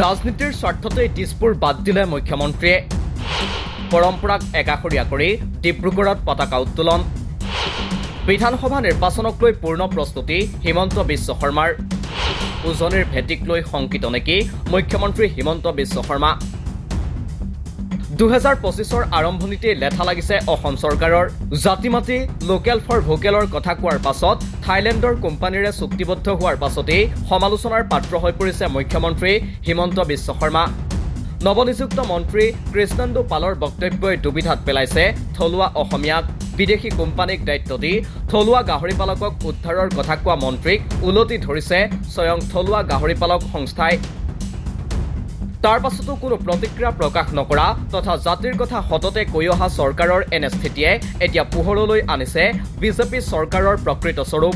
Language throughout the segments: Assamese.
ৰাজনীতিৰ স্বাৰ্থতে দিছপুৰ বাদ দিলে মুখ্যমন্ত্ৰীয়ে পৰম্পৰাক একাষৰীয়া কৰি ডিব্ৰুগড়ত পতাকা উত্তোলন বিধানসভা নিৰ্বাচনক লৈ পূৰ্ণ প্ৰস্তুতি হিমন্ত বিশ্ব শৰ্মাৰ উজনিৰ ভেটিক লৈ শংকিত নেকি মুখ্যমন্ত্ৰী হিমন্ত বিশ্ব শৰ্মা 2025ৰ আৰম্ভণিতে লেঠা লাগিছে অসম চৰকাৰৰ জাতি মাটি লোকেল ফৰ ভোকেলৰ কথা কোৱাৰ পাছত থাইলেণ্ডৰ কোম্পানীৰে চুক্তিবদ্ধ হোৱাৰ পাছতেই সমালোচনাৰ পাত্ৰ হৈ পৰিছে মুখ্যমন্ত্ৰী হিমন্ত বিশ্ব শৰ্মা নৱনিযুক্ত মন্ত্ৰী কৃষ্ণেন্দু পালৰ বক্তব্যই দুবিধাত পেলাইছে থলুৱা অসমীয়াক বিদেশী কোম্পানীক দায়িত্ব দি থলুৱা গাহৰি পালকক উদ্ধাৰৰ কথা কোৱা মন্ত্ৰীক উলটি ধৰিছে স্বয়ং থলুৱা গাহৰি পালক সংস্থাই তাৰ পাছতো কোনো প্ৰতিক্ৰিয়া প্ৰকাশ নকৰা তথা জাতিৰ কথা হততে কৈ অহা চৰকাৰৰ এনে স্থিতিয়ে এতিয়া পোহৰলৈ আনিছে বিজেপি চৰকাৰৰ প্ৰকৃত স্বৰূপ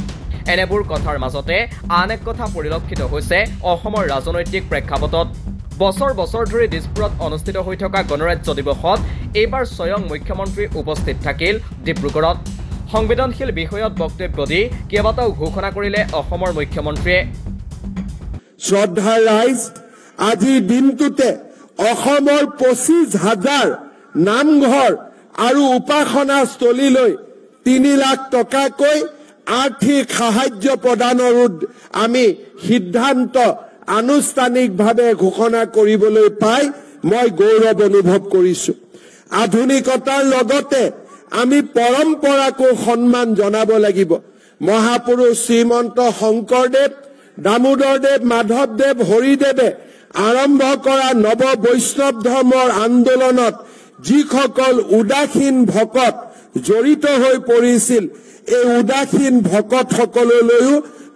এনেবোৰ কথাৰ মাজতে আন এক কথা পৰিলক্ষিত হৈছে অসমৰ ৰাজনৈতিক প্ৰেক্ষাপটত বছৰ বছৰ ধৰি দিছপুৰত অনুষ্ঠিত হৈ থকা গণৰাজ্য দিৱসত এইবাৰ স্বয়ং মুখ্যমন্ত্ৰী উপস্থিত থাকিল ডিব্ৰুগড়ত সংবেদনশীল বিষয়ত বক্তব্য দি কেইবাটাও ঘোষণা কৰিলে অসমৰ মুখ্যমন্ত্ৰীয়ে শ্ৰদ্ধাৰ ৰাইজ আজি দিনটোতে অসমৰ 25,000 নামঘৰ আৰু উপাসনাস্থলীলৈ 3 লাখ টকাকৈ আৰ্থিক সাহায্য প্ৰদানৰ আমি সিদ্ধান্ত আনুষ্ঠানিকভাৱে ঘোষণা কৰিবলৈ পাই মই গৌৰৱ অনুভৱ কৰিছো আধুনিকতাৰ লগতে আমি পৰম্পৰাকো সন্মান জনাব লাগিব মহাপুৰুষ শ্ৰীমন্ত শংকৰদেৱ দামোদৰদেৱ মাধৱদেৱ হৰিদেৱে আৰম্ভ কৰা নৱ বৈষ্ণৱ ধৰ্মৰ আন্দোলনত যিসকল উদাসীন ভকত জড়িত হৈ পৰিছিল এই উদাসীন ভকতসকললৈও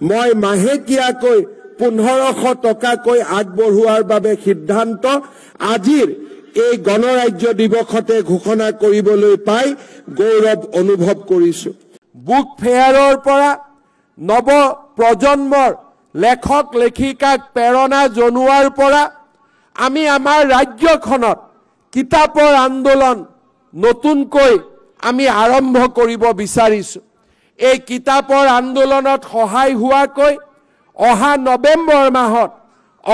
মই মাহেকীয়াকৈ 1500 টকাকৈ আগবঢ়োৱাৰ বাবে সিদ্ধান্ত আজিৰ এই গণৰাজ্য দিৱসতে ঘোষণা কৰিবলৈ পাই গৌৰৱ অনুভৱ কৰিছো বুক ফেয়াৰৰ পৰা নৱ প্ৰজন্মৰ লেখক লেখিকাক প্ৰেৰণা জনোৱাৰ পৰা আমি আমাৰ ৰাজ্যখনত কিতাপৰ আন্দোলন নতুনকৈ আমি আৰম্ভ কৰিব বিচাৰিছো এই কিতাপৰ আন্দোলনত সহায় হোৱাকৈ অহা নৱেম্বৰ মাহত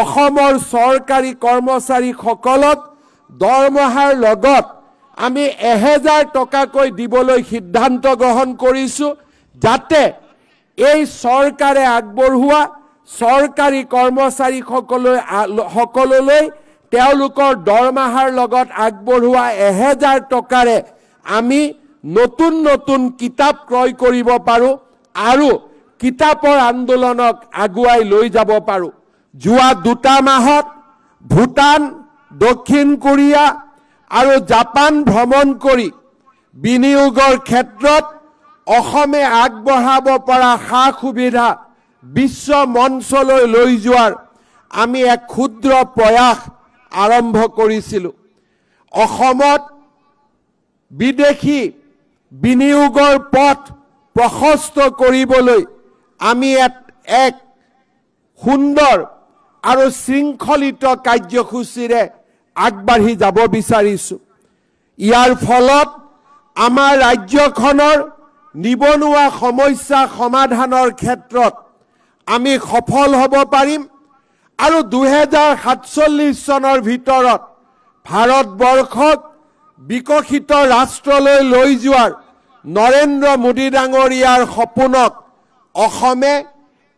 অসমৰ চৰকাৰী কৰ্মচাৰীসকলক দৰমহাৰ লগত আমি 1000 টকাকৈ দিবলৈ সিদ্ধান্ত গ্ৰহণ কৰিছো যাতে এই চৰকাৰে আগবঢ়োৱা চৰকাৰী কৰ্মচাৰীসকললৈ তেওঁলোকৰ দৰমহাৰ লগত আগবঢ়োৱা 1000 টকাৰে আমি নতুন নতুন কিতাপ ক্ৰয় কৰিব পাৰো আৰু কিতাপৰ আন্দোলনক আগুৱাই লৈ যাব পাৰো যোৱা 2 মাহত ভূটান দক্ষিণ কোৰিয়া আৰু জাপান ভ্ৰমণ কৰি বিনিয়োগৰ ক্ষেত্ৰত অসমে আগবঢ়াব পৰা সা সুবিধা বিশ্ব মঞ্চলৈ লৈ যোৱাৰ আমি এক ক্ষুদ্ৰ প্ৰয়াস আৰম্ভ কৰিছিলো অসমত বিদেশী বিনিয়োগৰ পথ প্ৰশস্ত কৰিবলৈ আমি এক সুন্দৰ আৰু শৃংখলিত কাৰ্যসূচীৰে আগবাঢ়ি যাব বিচাৰিছো ইয়াৰ ফলত আমাৰ ৰাজ্যখনৰ নিবনুৱা সমস্যা সমাধানৰ ক্ষেত্ৰত আমি সফল হ'ব পাৰিম আৰু 2047 চনৰ ভিতৰত ভাৰতবৰ্ষক বিকশিত ৰাষ্ট্ৰলৈ লৈ যোৱাৰ নৰেন্দ্ৰ মোদী ডাঙৰীয়াৰ সপোনক অসমে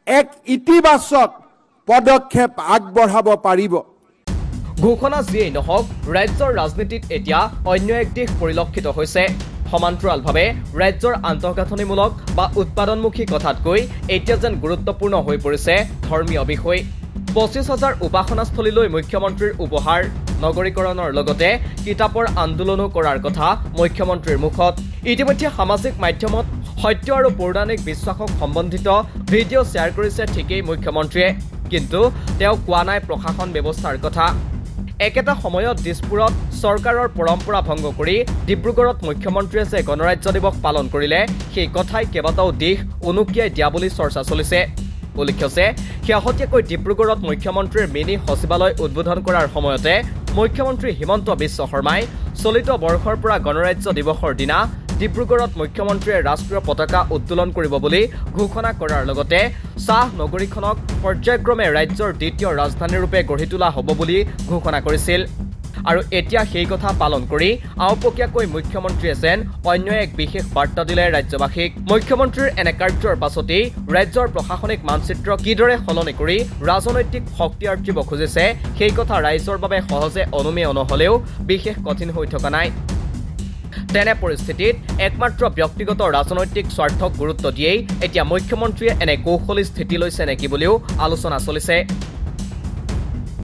এক ইতিবাচক পদক্ষেপ আগবঢ়াব পাৰিব ঘোষণা যিয়েই নহওক ৰাজ্যৰ ৰাজনীতিত এতিয়া অন্য এক দিশ পৰিলক্ষিত হৈছে সমান্তৰালভাৱে ৰাজ্যৰ আন্তঃগাঁথনিমূলক বা উৎপাদনমুখী কথাতকৈ এতিয়া যেন গুৰুত্বপূৰ্ণ হৈ পৰিছে ধৰ্মীয় বিষয় 25,000 উপাসনাস্থলীলৈ মুখ্যমন্ত্ৰীৰ উপহাৰ নগৰীকৰণৰ লগতে কিতাপৰ আন্দোলনো কৰাৰ কথা মুখ্যমন্ত্ৰীৰ মুখত ইতিমধ্যে সামাজিক মাধ্যমত সত্য আৰু পৌৰাণিক বিশ্বাসক সম্বন্ধিত ভিডিঅ' শ্বেয়াৰ কৰিছে ঠিকেই মুখ্যমন্ত্ৰীয়ে কিন্তু তেওঁ কোৱা নাই প্ৰশাসন ব্যৱস্থাৰ কথা একেটা সময়ত দিছপুৰত চৰকাৰৰ পৰম্পৰা ভংগ কৰি ডিব্ৰুগড়ত মুখ্যমন্ত্ৰীয়ে যে গণৰাজ্য দিৱস পালন কৰিলে সেই কথাই কেইবাটাও দিশ উনুকিয়াই দিয়া বুলি চৰ্চা চলিছে উল্লেখ্য যে শেহতীয়াকৈ ডিব্ৰুগড়ত মুখ্যমন্ত্ৰীৰ মিনি সচিবালয় উদ্বোধন কৰাৰ সময়তে মুখ্যমন্ত্ৰী হিমন্ত বিশ্ব শৰ্মাই চলিত বৰ্ষৰ পৰা গণৰাজ্য দিৱসৰ দিনা ডিব্ৰুগড়ত মুখ্যমন্ত্ৰীয়ে ৰাষ্ট্ৰীয় পতাকা উত্তোলন কৰিব বুলি ঘোষণা কৰাৰ লগতে চাহ নগৰীখনক পৰ্যায়ক্ৰমে ৰাজ্যৰ দ্বিতীয় ৰাজধানীৰূপে গঢ়ি তোলা হ'ব বুলি ঘোষণা কৰিছিল আৰু এতিয়া সেই কথা পালন কৰি আওপকীয়াকৈ মুখ্যমন্ত্ৰীয়ে যেন অন্য এক বিশেষ বাৰ্তা দিলে ৰাজ্যবাসীক মুখ্যমন্ত্ৰীৰ এনে কাৰ্যৰ পাছতেই ৰাজ্যৰ প্ৰশাসনিক মানচিত্ৰ কিদৰে সলনি কৰি ৰাজনৈতিক শক্তি আৰ্জিব খুজিছে সেই কথা ৰাইজৰ বাবে সহজে অনুমেয় নহলেও বিশেষ কঠিন হৈ থকা নাই তেনে পৰিস্থিতিত একমাত্ৰ ব্যক্তিগত ৰাজনৈতিক স্বাৰ্থক গুৰুত্ব দিয়েই এতিয়া মুখ্যমন্ত্ৰীয়ে এনে কৌশলী স্থিতি লৈছে নেকি বুলিও আলোচনা চলিছে